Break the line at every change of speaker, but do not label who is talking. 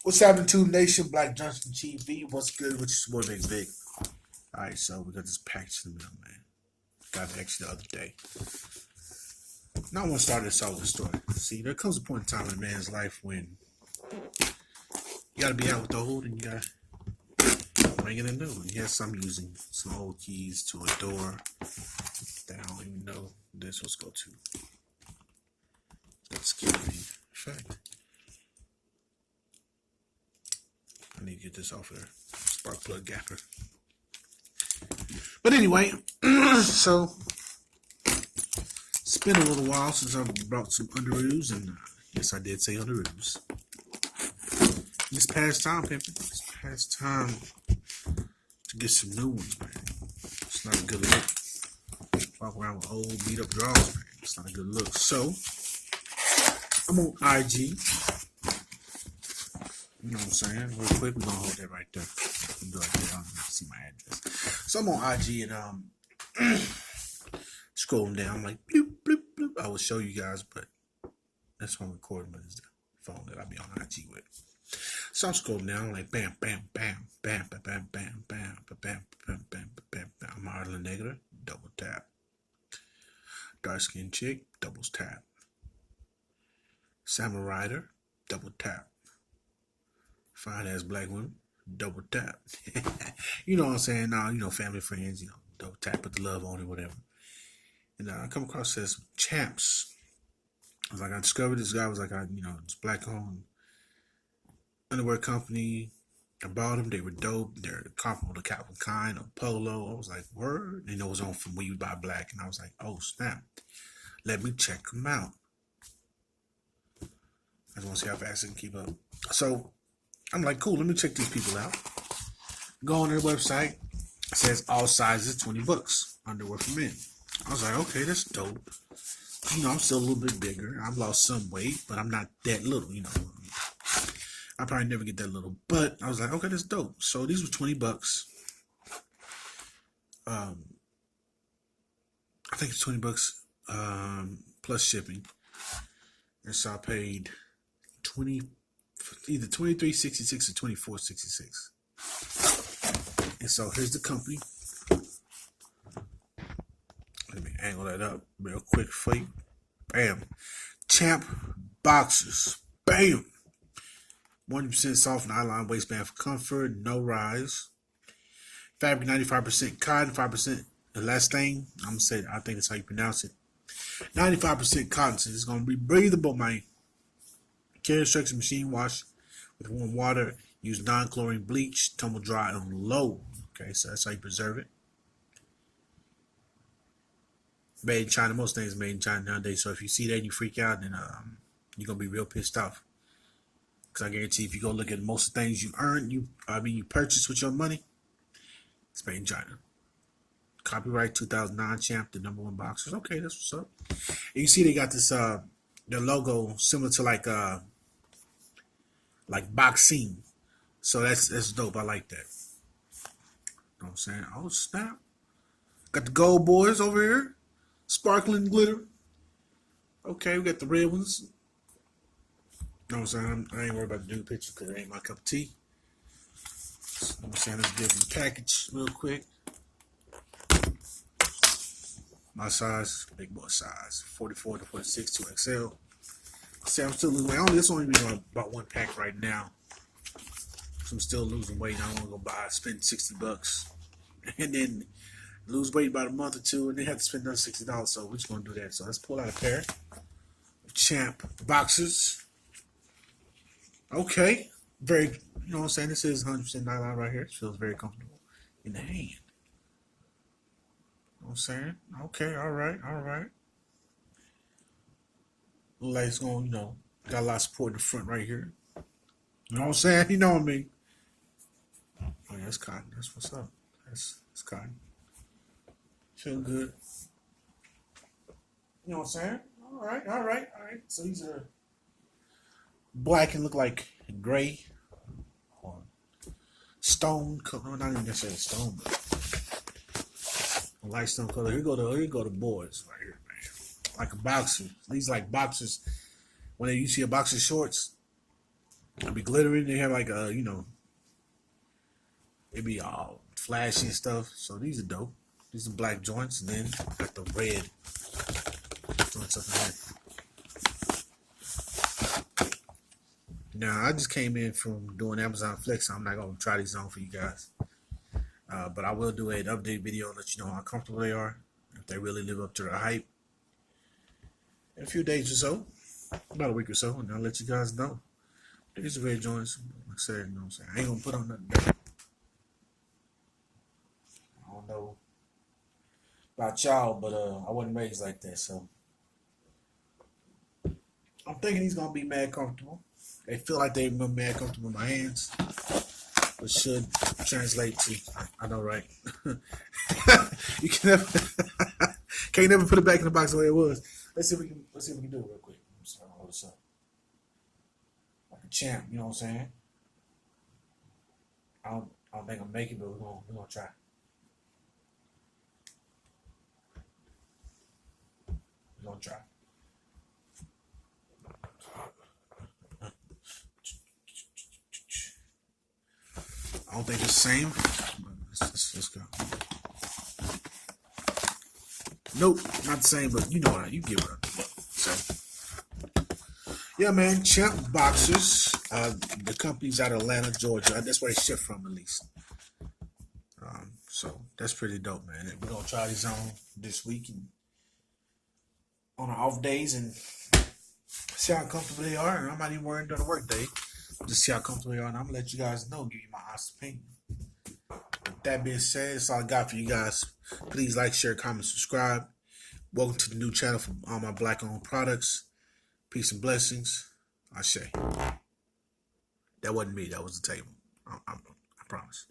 What's happening to Nation Black Johnson TV? What's good with your boy Big Vic? Alright, so we got this package in the mail, man. Got it actually the other day. Now I want to start this off with a story. See, there comes a point in time in a man's life when you gotta be out with the old and you gotta bring in the new. And yes, I'm using some old keys to a door that I don't even know this was go to. That's scary. In fact, I need to get this off of there. Spark plug gapper. But anyway, so it's been a little while since I've brought some underoos, and yes, I did say underoos. This past time, pimping. This past time to get some new ones, man. It's not a good look. Walk around with old beat up drawers, man. It's not a good look. So I'm on IG. You know what I'm saying? Real quick, we're gonna hold that right there. Do it like that. I don't even see my address. So I'm on IG and scrolling down. I'm like bloop bloop bloop. I will show you guys, but that's what I'm recording, but it's the phone that I be on IG with. So I'm scrolling down, like bam, bam, bam, bam, bam, bam, bam, bam, bam, bam, bam, bam, bam, bam. I'm Harlan Negative, double tap. Dark skinned chick, doubles tap. Salmon Rider, double tap. Fine ass black women, double tap. You know what I'm saying? Now, family, friends, double tap, put the love on it, whatever. And I come across this Champs. I discovered this guy was this black owned underwear company. I bought them. They were dope. They're comparable to Calvin Klein or Polo. I was like, word. And it was on from When You Buy Black. And I was like, oh, snap. Let me check them out. I just want to see how fast I can keep up. So I'm like, cool, let me check these people out. Go on their website. It says all sizes, $20. Underwear for men. I was like, okay, that's dope. I'm still a little bit bigger. I've lost some weight, but I'm not that little, I probably never get that little. But I was like, okay, that's dope. So these were $20. I think it's $20 plus shipping. And so I paid either $23.66 or $24.66. And so here's the company. Let me angle that up real quick for you. Bam. Champboxers. Bam. 100% soft nylon waistband for comfort. No rise. Fabric 95% cotton, 5% elastane. I'm going to say, I think that's how you pronounce it. 95% cotton. So it's going to be breathable, man. Care instruction, machine wash with warm water. Use non-chlorine bleach. Tumble dry on low. Okay, so that's how you preserve it. Made in China. Most things made in China nowadays. So if you see that and you freak out, then you're gonna be real pissed off. Because I guarantee if you go look at most of the things you earn, you purchase with your money, it's made in China. Copyright 2009 Champ, the #1 boxers. Okay, that's what's up. And you see they got this their logo similar to like boxing. So that's dope. I like that. You know what I'm saying? Oh snap. Got the gold boys over here. Sparkling glitter. Okay, we got the red ones. You know what I'm saying? I ain't worried about the new picture because it ain't my cup of tea. So, you know what I'm saying? Let's get the package real quick. My size, big boy size, 44 to 46, 2XL. See, I'm still losing weight. This only being about one pack right now. So I'm still losing weight. I don't want to go spend $60 and then lose weight about a month or two and then have to spend another $60. So we're just going to do that. So let's pull out a pair of Champ boxers. Okay. Very, you know what I'm saying? This is 100% nylon right here. It feels very comfortable in the hand. You know what I'm saying? Okay. All right. Look like it's going, got a lot of support in the front right here. You know what I'm saying? You know what I mean? Oh, yeah, that's cotton. That's what's up. That's cotton. Feel good. You know what I'm saying? All right. So these are black and look like gray or stone color. Not even necessarily stone, but a light stone color. Here go the boys right here, man. Like a boxer. These like boxers. When you see a boxer shorts, It'll be glittering. They have like it be all flashy and stuff. So these are dope. These are black joints, and then got the red joints up in here. Now I just came in from doing Amazon Flex, so I'm not gonna try these on for you guys. But I will do an update video and let you know how comfortable they are, if they really live up to the hype. In a few days or so, about a week or so, and I'll let you guys know. These are red joints. Like I said, you know what I'm saying? I ain't gonna put on nothing there. I don't know about y'all, but I wasn't raised like that, so I'm thinking he's gonna be mad comfortable. They feel like they're mad comfortable in my hands, which should translate to, I know, right? You can never can't never put it back in the box the way it was. Let's see if we can do it real quick. I'm just gonna hold this up like a champ. You know what I'm saying? I don't think I'm making it, but we're gonna try. We're gonna try. I don't think it's the same. Let's go. Nope, not the same, but you know what? You get what I'm doing. So, yeah, man, champboxers. The company's out of Atlanta, Georgia. That's where they ship from, at least. So that's pretty dope, man. We're gonna try these on this week and on our off days and see how comfortable they are. And I'm not even wearing during the work day. Just see how comfortable they are, and I'm gonna let you guys know, give you my honest opinion. With that being said, that's all I got for you guys. Please like, share, comment, subscribe. Welcome to the new channel for all my black-owned products. Peace and blessings. I say. That wasn't me. That was the table. I promise.